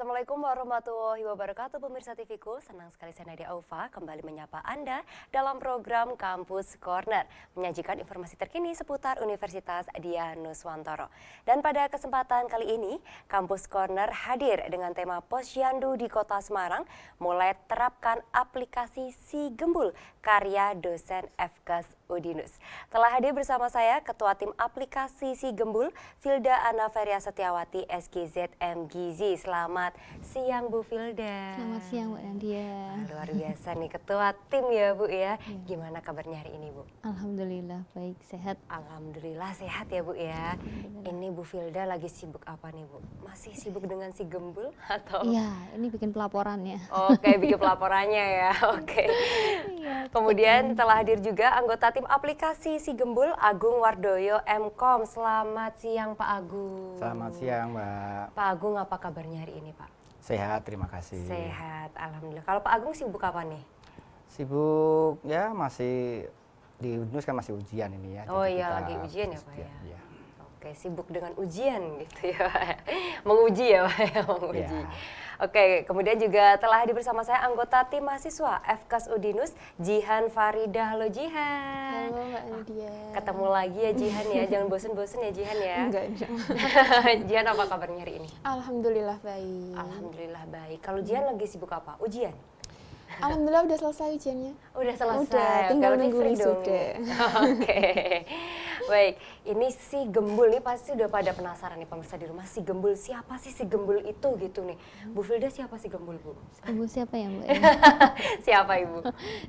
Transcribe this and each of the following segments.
Assalamualaikum warahmatullahi wabarakatuh pemirsa TVku. Senang sekali saya Nadia Aufa kembali menyapa Anda dalam program Kampus Corner, menyajikan informasi terkini seputar Universitas Dianuswantoro. Dan pada kesempatan kali ini, Kampus Corner hadir dengan tema Posyandu di Kota Semarang mulai terapkan aplikasi Si Gembul karya dosen FKes Udinus. Telah hadir bersama saya Ketua Tim Aplikasi Si Gembul, Filda Anaveria Setiawati SGZ MGizi. Selamat siang Bu Filda. Selamat siang Mbak Nadia. Luar biasa nih Ketua Tim ya Bu ya. Gimana kabarnya hari ini Bu? Alhamdulillah baik, sehat. Alhamdulillah sehat ya Bu ya. Ini Bu Filda lagi sibuk apa nih Bu? Masih sibuk dengan Si Gembul atau? Iya, ini bikin pelaporannya. Oke, bikin pelaporannya ya. Oke. Iya, Kemudian telah hadir juga anggota tim aplikasi Si Gembul, Agung Wardoyo Mkom. Selamat siang Pak Agung. Selamat siang Mbak. Pak Agung, apa kabarnya hari ini Pak? Sehat, terima kasih. Sehat, alhamdulillah. Kalau Pak Agung sibuk apa nih? Sibuk ya, masih di Unus kan masih ujian ini ya. Oh jadi iya, kita lagi ujian ya Pak ya? Iya. Oke, sibuk dengan ujian gitu ya Pak. Menguji ya Pak ya, menguji. Ya. Oke, kemudian juga telah hadir bersama saya anggota tim mahasiswa FKes Udinus, Jihan Farida. Halo Jihan. Halo Mbak Nadia. Ketemu lagi ya Jihan ya, jangan bosen-bosen ya Jihan ya. Enggak dong. Jihan apa kabarnya hari ini? Alhamdulillah baik. Alhamdulillah baik. Kalau Jihan lagi sibuk apa? Ujian? Alhamdulillah udah selesai ujiannya. Udah selesai. Udah, tinggal Berarti nunggu free dong. wisuda. Oke. Baik, ini Si Gembul nih pasti udah pada penasaran nih pemirsa di rumah. Si Gembul, siapa sih Si Gembul itu gitu nih. Bu Filda, siapa Si Gembul Bu? Gembul siapa ya Mbak? Siapa Ibu?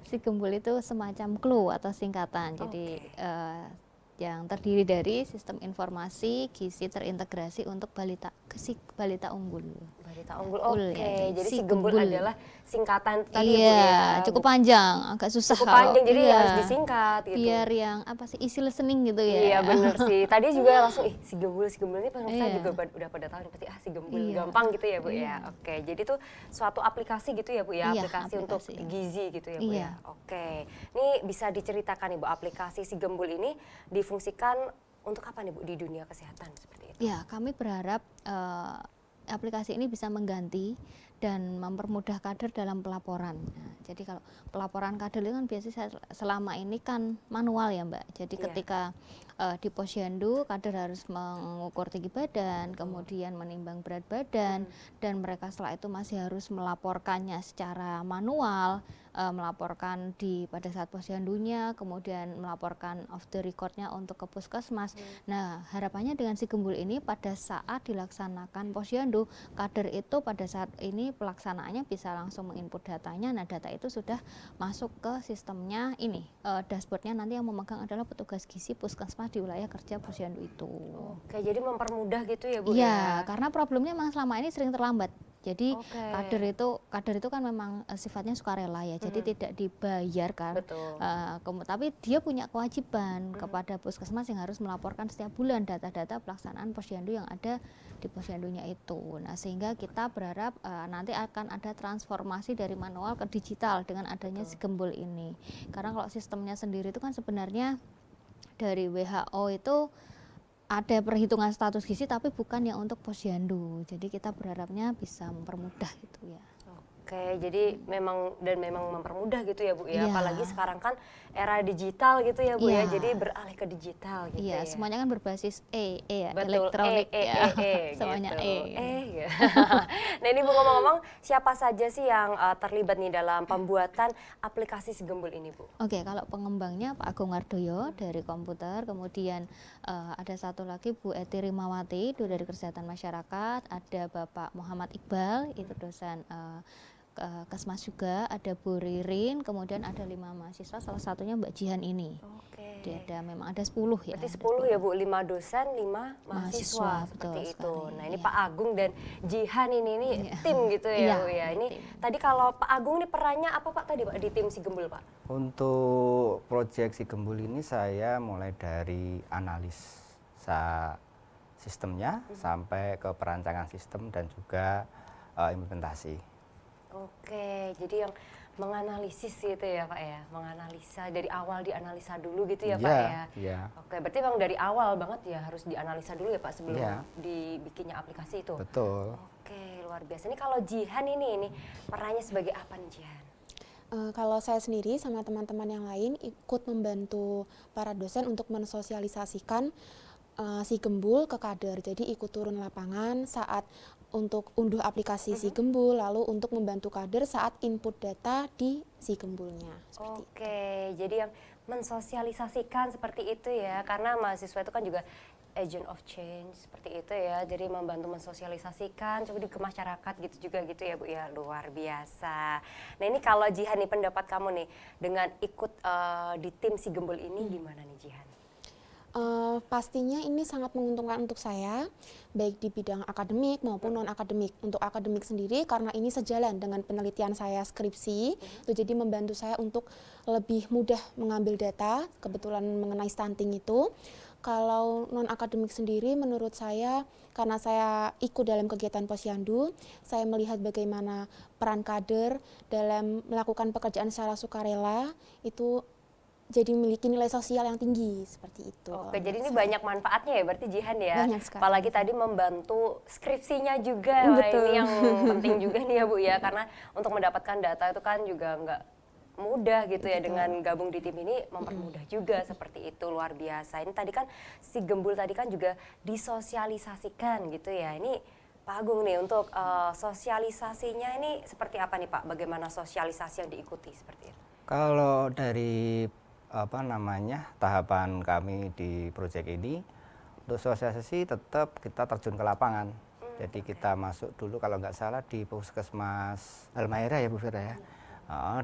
Si Gembul itu semacam clue atau singkatan. Jadi yang terdiri dari sistem informasi gizi terintegrasi untuk balita unggul. Balita unggul. Unggul, Oke, ya. jadi Si Si Gembul Gembul. adalah singkatan tadi Iya, ya Bu ya. cukup panjang, agak susah. Cukup panjang, jadi Iya. harus disingkat gitu. Biar yang apa sih, easy listening gitu ya. Iya bener sih. Tadi juga langsung Si Gembul ini pemirsa Iya. juga udah pada tahu nih pasti Si Gembul Iya. gampang gitu ya Bu Iya. ya. Oke, jadi tuh suatu aplikasi gitu ya Bu ya, Iya, aplikasi untuk aplikasi. gizi gitu ya Bu Iya. ya. Oke. Ini bisa diceritakan nih Bu, aplikasi Si Gembul ini difungsikan untuk apa nih Bu di dunia kesehatan seperti itu? Ya, kami berharap aplikasi ini bisa mengganti dan mempermudah kader dalam pelaporan. Nah, jadi kalau pelaporan kader itu kan biasanya selama ini kan manual ya Mbak. Jadi Iya. ketika di posyandu kader harus mengukur tinggi badan, kemudian menimbang berat badan, dan mereka setelah itu masih harus melaporkannya secara manual, melaporkan pada saat posyandunya, kemudian melaporkan off the recordnya untuk ke puskesmas. Nah, harapannya dengan Si Gembul ini pada saat dilaksanakan posyandu, kader itu pada saat ini pelaksanaannya bisa langsung menginput datanya. Nah, data itu sudah masuk ke sistemnya ini, dashboardnya nanti yang memegang adalah petugas gizi puskesmas di wilayah kerja posyandu itu. Oke, jadi mempermudah gitu ya Bu Iya, ya? karena problemnya memang selama ini sering terlambat. Jadi Oke. kader itu kan memang sifatnya sukarela ya, jadi tidak dibayar kan. Betul. Tapi dia punya kewajiban kepada puskesmas yang harus melaporkan setiap bulan data-data pelaksanaan posyandu yang ada di posyandunya itu. Nah, sehingga kita berharap nanti akan ada transformasi dari manual ke digital dengan adanya Si Gembul ini. Karena kalau sistemnya sendiri itu kan sebenarnya dari WHO itu ada perhitungan status gizi tapi bukan yang untuk posyandu. Jadi kita berharapnya bisa mempermudah gitu ya. Oke, jadi memang mempermudah gitu ya Bu ya. Iya. Apalagi sekarang kan era digital gitu ya Bu ya. Iya. Jadi beralih ke digital gitu Iya, ya. semuanya kan berbasis ya, Betul, elektronik ya. Semuanya gitu. E. Ya. Nah ini Bu ngomong-ngomong, siapa saja sih yang terlibat nih dalam pembuatan aplikasi Si Gembul ini Bu? Oke, kalau pengembangnya Pak Agung Wardoyo dari komputer, kemudian ada satu lagi Bu Eti Rimawati itu dari kesehatan masyarakat, ada Bapak Muhammad Iqbal itu dosen Kesmas juga, ada Bu Ririn, kemudian ada 5 mahasiswa, salah satunya Mbak Jihan ini. Oke. Dia memang ada 10 ya. Berarti ada 10 ya Bu, 5 dosen, 5 mahasiswa Mahasiswa, seperti betul itu. sekali, Nah ini iya. Pak Agung dan Jihan ini Iya. tim gitu ya Iya, Bu ya. Ini tim. tadi kalau Pak Agung ini perannya apa Pak tadi Pak di tim Si Gembul Pak? Untuk proyek Si Gembul ini saya mulai dari analisa sistemnya sampai ke perancangan sistem dan juga implementasi. Oke, jadi yang menganalisis gitu ya Pak ya, menganalisa dari awal, dianalisa dulu gitu ya Iya, Pak ya. iya. Oke, berarti memang dari awal banget ya harus dianalisa dulu ya Pak sebelum Iya. dibikinnya aplikasi itu. Betul. Oke, luar biasa. Ini kalau Jihan ini perannya sebagai apa nih Jihan? Kalau saya sendiri sama teman-teman yang lain ikut membantu para dosen untuk mensosialisasikan si Gembul ke kader. Jadi ikut turun lapangan saat untuk unduh aplikasi si Gembul, lalu untuk membantu kader saat input data di si Gembulnya. Seperti itu. Oke, jadi yang mensosialisasikan seperti itu ya, karena mahasiswa itu kan juga agent of change seperti itu ya, jadi membantu mensosialisasikan coba ke masyarakat gitu juga gitu ya Bu ya, luar biasa. Nah ini kalau Jihan nih pendapat kamu nih dengan ikut di tim si Gembul ini gimana nih Jihan? Pastinya ini sangat menguntungkan untuk saya, baik di bidang akademik maupun non-akademik. Untuk akademik sendiri, karena ini sejalan dengan penelitian saya skripsi, itu jadi membantu saya untuk lebih mudah mengambil data, kebetulan mengenai stunting itu. Kalau non-akademik sendiri, menurut saya, karena saya ikut dalam kegiatan posyandu, saya melihat bagaimana peran kader dalam melakukan pekerjaan secara sukarela, itu jadi memiliki nilai sosial yang tinggi seperti itu. Oke, jadi ini banyak manfaatnya ya berarti Jihan ya. Banyak sekali. Apalagi tadi membantu skripsinya juga. Wah, Betul. ini yang penting juga nih ya Bu ya, karena untuk mendapatkan data itu kan juga nggak mudah gitu ya. Betul. Dengan gabung di tim ini mempermudah juga seperti itu, luar biasa. Ini tadi kan si Gembul tadi kan juga disosialisasikan gitu ya. Ini Pak Agung nih untuk sosialisasinya ini seperti apa nih Pak? Bagaimana sosialisasi yang diikuti seperti itu? Kalau dari tahapan kami di proyek ini, untuk sosialisasi tetap kita terjun ke lapangan. Jadi kita masuk dulu kalau nggak salah di Puskesmas Halmahera ya Bu Fira ya.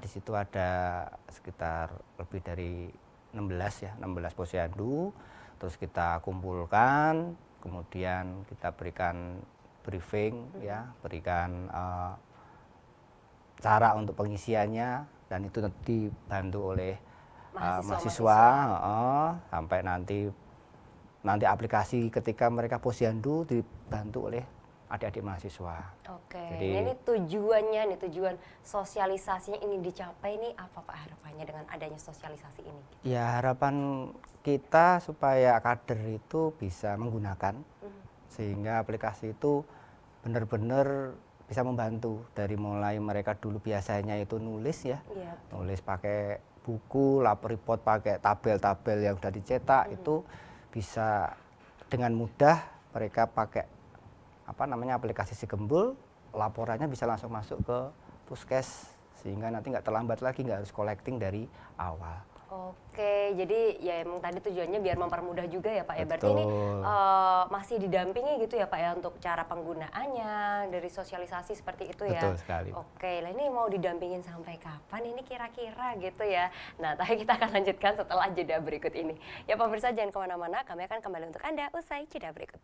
Di situ ada sekitar lebih dari 16 posyandu. Terus kita kumpulkan, kemudian kita berikan briefing ya, berikan cara untuk pengisiannya, dan itu dibantu oleh mahasiswa sampai nanti aplikasi ketika mereka posyandu dibantu oleh adik-adik mahasiswa. Oke, Jadi- ini tujuannya nih, tujuan sosialisasinya ini dicapai nih apa Pak harapannya dengan adanya sosialisasi ini? Ya harapan kita supaya kader itu bisa menggunakan sehingga aplikasi itu benar-benar bisa membantu dari mulai mereka dulu biasanya itu nulis ya, Iya. nulis pakai buku, lapor report pakai tabel-tabel yang sudah dicetak, itu bisa dengan mudah mereka pakai aplikasi si Gembul, laporannya bisa langsung masuk ke Puskes sehingga nanti nggak terlambat lagi, nggak harus collecting dari awal. Oke, jadi ya emang tadi tujuannya biar mempermudah juga ya Pak ya. Berarti ini Betul. masih didampingi gitu ya Pak ya untuk cara penggunaannya dari sosialisasi seperti itu ya. Betul sekali. Oke, lah ini mau didampingin sampai kapan ini kira-kira gitu ya. Nah, tapi kita akan lanjutkan setelah jeda berikut ini. Ya pemirsa jangan kemana-mana, kami akan kembali untuk Anda usai jeda berikut.